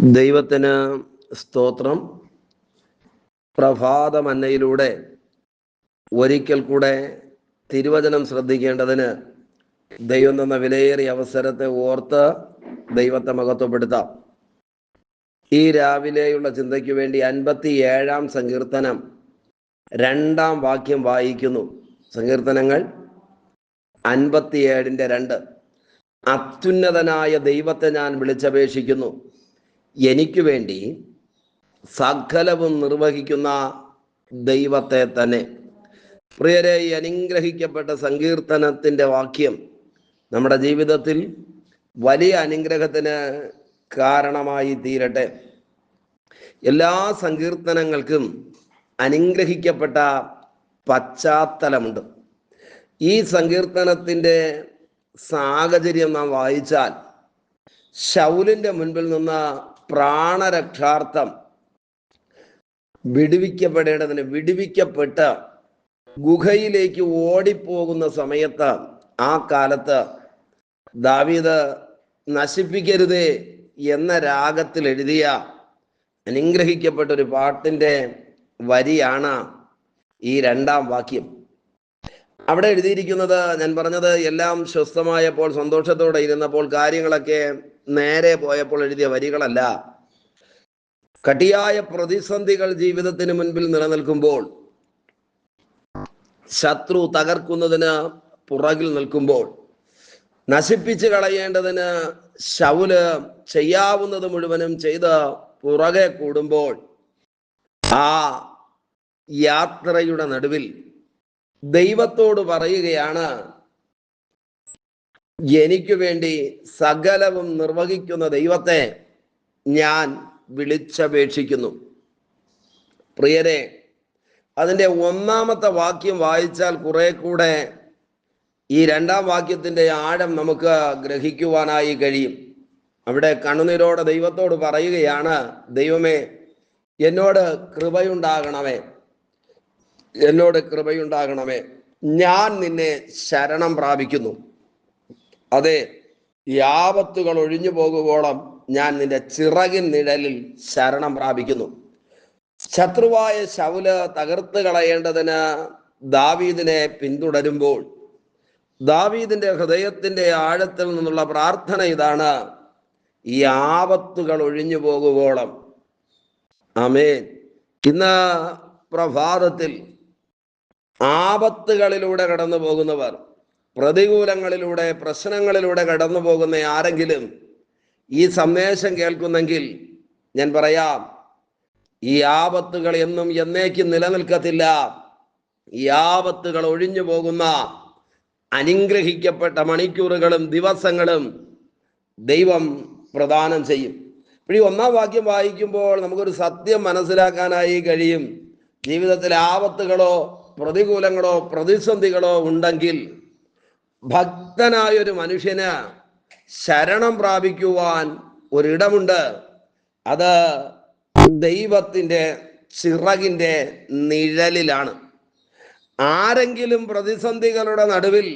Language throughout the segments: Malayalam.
ദൈവത്തിന് സ്തോത്രം. പ്രഭാതമന്നയിലൂടെ ഒരിക്കൽ കൂടെ തിരുവചനം ശ്രദ്ധിക്കേണ്ടതിന് ദൈവം തന്ന വിലയേറിയ അവസരത്തെ ഓർത്ത് ദൈവത്തെ മഹത്വപ്പെടുത്താം. ഈ രാവിലെയുള്ള ചിന്തയ്ക്ക് വേണ്ടി 57-ാം സങ്കീർത്തനം 2-ാം വാക്യം വായിക്കുന്നു. സങ്കീർത്തനങ്ങൾ 57-2. അത്യുന്നതനായ ദൈവത്തെ ഞാൻ വിളിച്ചപേക്ഷിക്കുന്നു, എനിക്ക് വേണ്ടി സകലവും നിർവഹിക്കുന്ന ദൈവത്തെ തന്നെ. പ്രിയരെ, ഈ അനുഗ്രഹിക്കപ്പെട്ട സങ്കീർത്തനത്തിൻ്റെ വാക്യം നമ്മുടെ ജീവിതത്തിൽ വലിയ അനുഗ്രഹത്തിന് കാരണമായി തീരട്ടെ. എല്ലാ സങ്കീർത്തനങ്ങൾക്കും അനുഗ്രഹിക്കപ്പെട്ട പശ്ചാത്തലമുണ്ട്. ഈ സങ്കീർത്തനത്തിൻ്റെ സാഹചര്യം നാം വായിച്ചാൽ, ശൗലിൻ്റെ മുൻപിൽ നിന്ന് പ്രാണരക്ഷാർത്ഥം വിടുവിക്കപ്പെട്ട് ഗുഹയിലേക്ക് ഓടിപ്പോകുന്ന സമയത്ത്, ആ കാലത്ത് ദാവീദ് നശിപ്പിക്കരുതേ എന്ന രാഗത്തിൽ എഴുതിയ അനുഗ്രഹിക്കപ്പെട്ട ഒരു പാട്ടിൻ്റെ വരിയാണ് ഈ 2-ാം വാക്യം. അവിടെ എഴുതിയിരിക്കുന്നത്, ഞാൻ പറഞ്ഞത് എല്ലാം സ്വസ്ഥമായപ്പോൾ, സന്തോഷത്തോടെ ഇരുന്നപ്പോൾ, കാര്യങ്ങളൊക്കെ നേരെ പോയപ്പോൾ എഴുതിയ വരികളല്ല. കട്ടിയായ പ്രതിസന്ധികൾ ജീവിതത്തിന് മുൻപിൽ നിലനിൽക്കുമ്പോൾ, ശത്രു തകർക്കുന്നതിന് പുറകിൽ നിൽക്കുമ്പോൾ, നശിപ്പിച്ച് കളയേണ്ടതിന് ശൗല് ചെയ്യാവുന്നത് മുഴുവനും ചെയ്ത് പുറകെ കൂടുമ്പോൾ, ആ യാത്രയുടെ നടുവിൽ ദൈവത്തോട് പറയുകയാണ്, എനിക്ക് വേണ്ടി സകലവും നിർവഹിക്കുന്ന ദൈവത്തെ ഞാൻ വിളിച്ചപേക്ഷിക്കുന്നു. പ്രിയരെ, അതിൻ്റെ 1-ാമത്തെ വാക്യം വായിച്ചാൽ കുറെ കൂടെ ഈ 2-ാം വാക്യത്തിൻ്റെ ആഴം നമുക്ക് ഗ്രഹിക്കുവാനായി കഴിയും. അവിടെ കണ്ണുനീരോടെ ദൈവത്തോട് പറയുകയാണ്, ദൈവമേ, എന്നോട് കൃപയുണ്ടാകണമേ, എന്നോട് കൃപയുണ്ടാകണമേ, ഞാൻ നിന്നെ ശരണം പ്രാപിക്കുന്നു. അതെ, ഈ ആപത്തുകൾ ഒഴിഞ്ഞു പോകുവോളം ഞാൻ നിന്റെ ചിറകിൻ നിഴലിൽ ശരണം പ്രാപിക്കുന്നു. ശത്രുവായ ശൗല് തകർത്ത് കളയേണ്ടതിന് ദാവീദിനെ പിന്തുടരുമ്പോൾ, ദാവീദിന്റെ ഹൃദയത്തിന്റെ ആഴത്തിൽ നിന്നുള്ള പ്രാർത്ഥന ഇതാണ്, ഈ ആപത്തുകൾ ഒഴിഞ്ഞു പോകുവോളം. ആമേൻ. ഇന്ന് പ്രഭാതത്തിൽ ആപത്തുകളിലൂടെ കടന്നു പോകുന്നവർ, പ്രതികൂലങ്ങളിലൂടെ, പ്രശ്നങ്ങളിലൂടെ കടന്നു പോകുന്ന ആരെങ്കിലും ഈ സന്ദേശം കേൾക്കുന്നെങ്കിൽ ഞാൻ പറയാം, ഈ ആപത്തുകൾ എന്നും എന്നേക്കും നിലനിൽക്കത്തില്ല. ഈ ആപത്തുകൾ ഒഴിഞ്ഞു പോകുന്ന അനുഗ്രഹിക്കപ്പെട്ട മണിക്കൂറുകളും ദിവസങ്ങളും ദൈവം പ്രദാനം ചെയ്യും. ഈ 1-ാം വാക്യം വായിക്കുമ്പോൾ നമുക്കൊരു സത്യം മനസ്സിലാക്കാനായി കഴിയും. ജീവിതത്തിൽ ആപത്തുകളോ പ്രതികൂലങ്ങളോ പ്രതിസന്ധികളോ ഉണ്ടെങ്കിൽ ഭക്തനായൊരു മനുഷ്യന് ശരണം പ്രാപിക്കുവാൻ ഒരിടമുണ്ട്. അത് ദൈവത്തിൻ്റെ ചിറകിൻ്റെ നിഴലിലാണ്. ആരെങ്കിലും പ്രതിസന്ധികളുടെ നടുവിൽ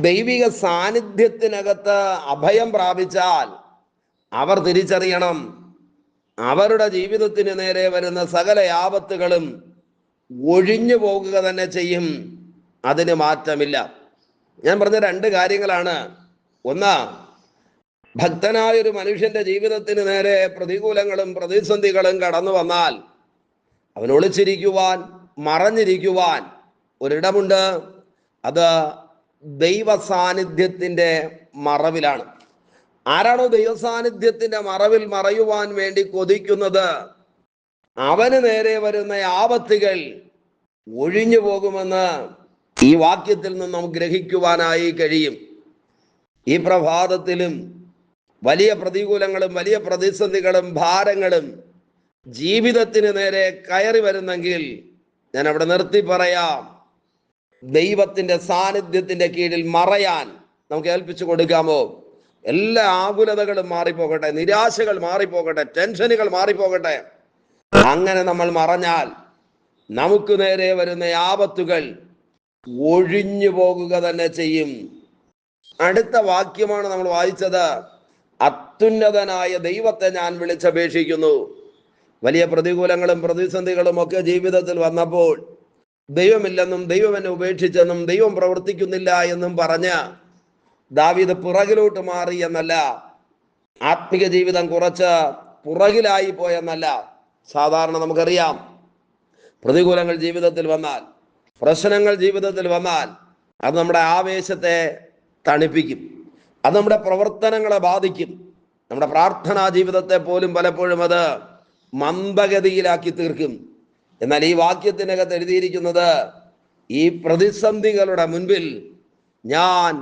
ദൈവിക സാന്നിധ്യത്തിനകത്ത് അഭയം പ്രാപിച്ചാൽ അവർ തിരിച്ചറിയണം, അവരുടെ ജീവിതത്തിന് നേരെ വരുന്ന സകല ആപത്തുകളും ഒഴിഞ്ഞു പോകുക തന്നെ ചെയ്യും. അതിന് മാറ്റമില്ല. ഞാൻ പറഞ്ഞ 2 കാര്യങ്ങളാണ്. ഒന്ന്, ഭക്തനായൊരു മനുഷ്യന്റെ ജീവിതത്തിന് നേരെ പ്രതികൂലങ്ങളും പ്രതിസന്ധികളും കടന്നു വന്നാൽ അവൻ ഒളിച്ചിരിക്കുവാൻ, മറഞ്ഞിരിക്കുവാൻ ഒരിടമുണ്ട്. അത് ദൈവ സാന്നിധ്യത്തിൻ്റെ മറവിലാണ്. ആരാണോ ദൈവ സാന്നിധ്യത്തിൻ്റെ മറവിൽ മറയുവാൻ വേണ്ടി കൊതിക്കുന്നത്, അവന് നേരെ വരുന്ന ആപത്തുകൾ ഒഴിഞ്ഞു പോകുമെന്ന് ഈ വാക്യത്തിൽ നിന്ന് നമുക്ക് ഗ്രഹിക്കുവാനായി കഴിയും. ഈ പ്രഭാതത്തിലും വലിയ പ്രതികൂലങ്ങളും വലിയ പ്രതിസന്ധികളും ഭാരങ്ങളും ജീവിതത്തിന് നേരെ കയറി വരുന്നെങ്കിൽ ഞാൻ അവിടെ നിർത്തി പറയാം, ദൈവത്തിൻ്റെ സാന്നിധ്യത്തിൻ്റെ കീഴിൽ മറയാൻ നമുക്ക് ഏൽപ്പിച്ചു കൊടുക്കാമോ? എല്ലാ ആകുലതകളും മാറിപ്പോകട്ടെ, നിരാശകൾ മാറിപ്പോകട്ടെ, ടെൻഷനുകൾ മാറിപ്പോകട്ടെ. അങ്ങനെ നമ്മൾ മറഞ്ഞാൽ നമുക്ക് നേരെ വരുന്ന ആപത്തുകൾ ഒഴിഞ്ഞു പോകുക തന്നെ ചെയ്യും. അടുത്ത വാക്യമാണ് നമ്മൾ വായിച്ചത്, അത്യുന്നതനായ ദൈവത്തെ ഞാൻ വിളിച്ചപേക്ഷിക്കുന്നു. വലിയ പ്രതികൂലങ്ങളും പ്രതിസന്ധികളും ഒക്കെ ജീവിതത്തിൽ വന്നപ്പോൾ ദൈവമില്ലെന്നും ദൈവം എന്നെ ഉപേക്ഷിച്ചെന്നും ദൈവം പ്രവർത്തിക്കുന്നില്ല എന്നും പറഞ്ഞ് ദാവീദ് പുറകിലോട്ട് മാറി എന്നല്ല, ആത്മിക ജീവിതം കുറച്ച് പുറകിലായി പോയെന്നല്ല. സാധാരണ നമുക്കറിയാം, പ്രതികൂലങ്ങൾ ജീവിതത്തിൽ വന്നാൽ, പ്രശ്നങ്ങൾ ജീവിതത്തിൽ വന്നാൽ അത് നമ്മുടെ ആവേശത്തെ തണുപ്പിക്കും, അത് നമ്മുടെ പ്രവർത്തനങ്ങളെ ബാധിക്കും, നമ്മുടെ പ്രാർത്ഥനാ ജീവിതത്തെ പോലും പലപ്പോഴും അത് മന്ദഗതിയിലാക്കി തീർക്കും. എന്നാൽ ഈ വാക്യത്തിനകത്ത് എഴുതിയിരിക്കുന്നത്, ഈ പ്രതിസന്ധികളുടെ മുൻപിൽ ഞാൻ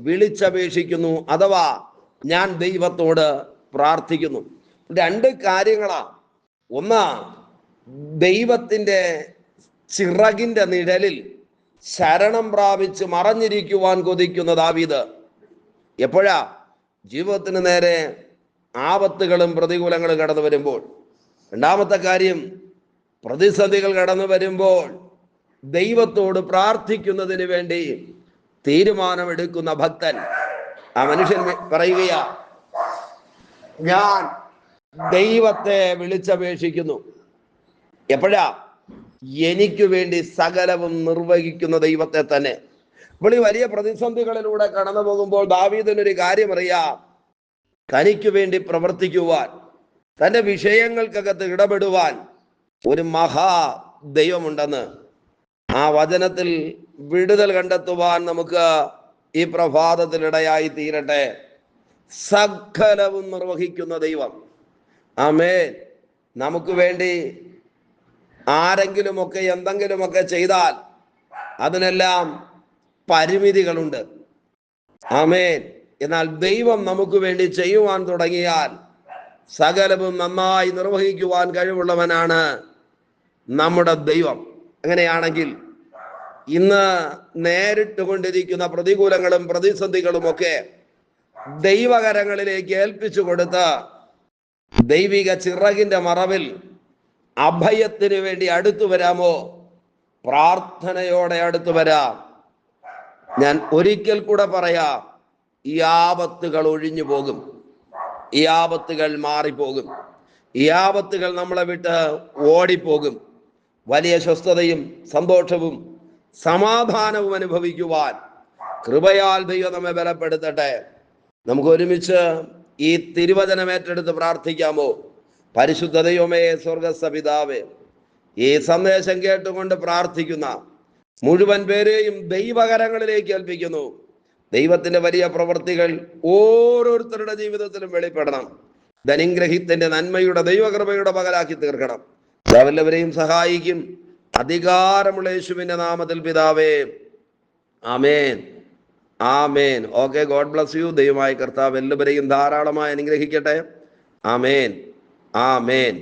വിളിച്ചപേക്ഷിക്കുന്നു, അഥവാ ഞാൻ ദൈവത്തോട് പ്രാർത്ഥിക്കുന്നു. രണ്ട് കാര്യങ്ങളാണ്. ഒന്ന്, ദൈവത്തിൻ്റെ ചിറകിൻ്റെ നിഴലിൽ ശരണം പ്രാപിച്ച് മറഞ്ഞിരിക്കുവാൻ കൊതിക്കുന്ന ദാവീദ്. എപ്പോഴാ? ജീവിതത്തിന് നേരെ ആപത്തുകളും പ്രതികൂലങ്ങളും കടന്നു വരുമ്പോൾ. രണ്ടാമത്തെ കാര്യം, പ്രതിസന്ധികൾ കടന്നു വരുമ്പോൾ ദൈവത്തോട് പ്രാർത്ഥിക്കുന്നതിന് വേണ്ടി തീരുമാനമെടുക്കുന്ന ഭക്തൻ. ആ മനുഷ്യൻ പറയുകയാ, ഞാൻ ദൈവത്തെ വിളിച്ചപേക്ഷിക്കുന്നു. എപ്പോഴാ? എനിക്ക് വേണ്ടി സകലവും നിർവഹിക്കുന്ന ദൈവത്തെ തന്നെ. ഇപ്പോൾ ഈ വലിയ പ്രതിസന്ധികളിലൂടെ കടന്നു പോകുമ്പോൾ ദാവീദിനൊരു കാര്യം അറിയാം, തനിക്ക് വേണ്ടി പ്രവർത്തിക്കുവാൻ, തൻ്റെ വിഷയങ്ങൾക്കകത്ത് ഇടപെടുവാൻ ഒരു മഹാ ദൈവമുണ്ടെന്ന്. ആ വചനത്തിൽ വിടുതൽ കണ്ടെത്തുവാൻ നമുക്ക് ഈ പ്രഭാതത്തിൽ ഇടയായി തീരട്ടെ. സകലവും നിർവഹിക്കുന്ന ദൈവം. ആമേൻ. നമുക്ക് വേണ്ടി ആരെങ്കിലുമൊക്കെ എന്തെങ്കിലുമൊക്കെ ചെയ്താൽ അതിനെല്ലാം പരിമിതികളുണ്ട്. ആമേൻ. എന്നാൽ ദൈവം നമുക്ക് വേണ്ടി ചെയ്യുവാൻ തുടങ്ങിയാൽ സകലവും നന്നായി നിർവഹിക്കുവാൻ കഴിവുള്ളവനാണ് നമ്മുടെ ദൈവം. അങ്ങനെയാണെങ്കിൽ ഇന്ന് നേരിട്ട് കൊണ്ടിരിക്കുന്ന പ്രതികൂലങ്ങളും പ്രതിസന്ധികളും ഒക്കെ ദൈവകരങ്ങളിലേക്ക് ഏൽപ്പിച്ചു കൊടുത്ത് ദൈവിക ചിറകിന്റെ മറവിൽ അഭയത്തിന് വേണ്ടി അടുത്തു വരാമോ? പ്രാർത്ഥനയോടെ അടുത്തു വരാം. ഞാൻ ഒരിക്കൽ കൂടെ പറയാം, ഈ ആപത്തുകൾ ഒഴിഞ്ഞു പോകും, ഈ ആപത്തുകൾ മാറിപ്പോകും, ഈ ആപത്തുകൾ നമ്മളെ വിട്ട് ഓടിപ്പോകും. വലിയ സ്വസ്ഥതയും സന്തോഷവും സമാധാനവും അനുഭവിക്കുവാൻ കൃപയാൽ ദൈവം നമ്മെ ബലപ്പെടുത്തട്ടെ. നമുക്ക് ഒരുമിച്ച് ഈ തിരുവചനം ഏറ്റെടുത്ത് പ്രാർത്ഥിക്കാമോ? പരിശുദ്ധ ദൈവമേ, സ്വർഗ്ഗസ്ഥ പിതാവേ, ഈ സന്ദേശം കേട്ടുകൊണ്ട് പ്രാർത്ഥിക്കുന്ന മുഴുവൻ പേരെയും ദൈവകരങ്ങളിലേക്ക് ഏൽപ്പിക്കുന്നു. ദൈവത്തിന്റെ വലിയ പ്രവൃത്തികൾ ഓരോരുത്തരുടെ ജീവിതത്തിലും വെളിപ്പെടണം. ധനിഗ്രഹിത്തിന്റെ നന്മയുടെ ദൈവകൃപയുടെ പകലാക്കി തീർക്കണം. എല്ലാവരെയും സഹായിക്കും. അധികാരമുള്ള യേശുവിന്റെ നാമത്തിൽ പിതാവേ, ആമേൻ, ആമേൻ. Okay, God bless you. ദൈവമായ കർത്താവ് എല്ലാവരെയും ധാരാളമായി അനുഗ്രഹിക്കട്ടെ. ആമേൻ, ആമേൻ.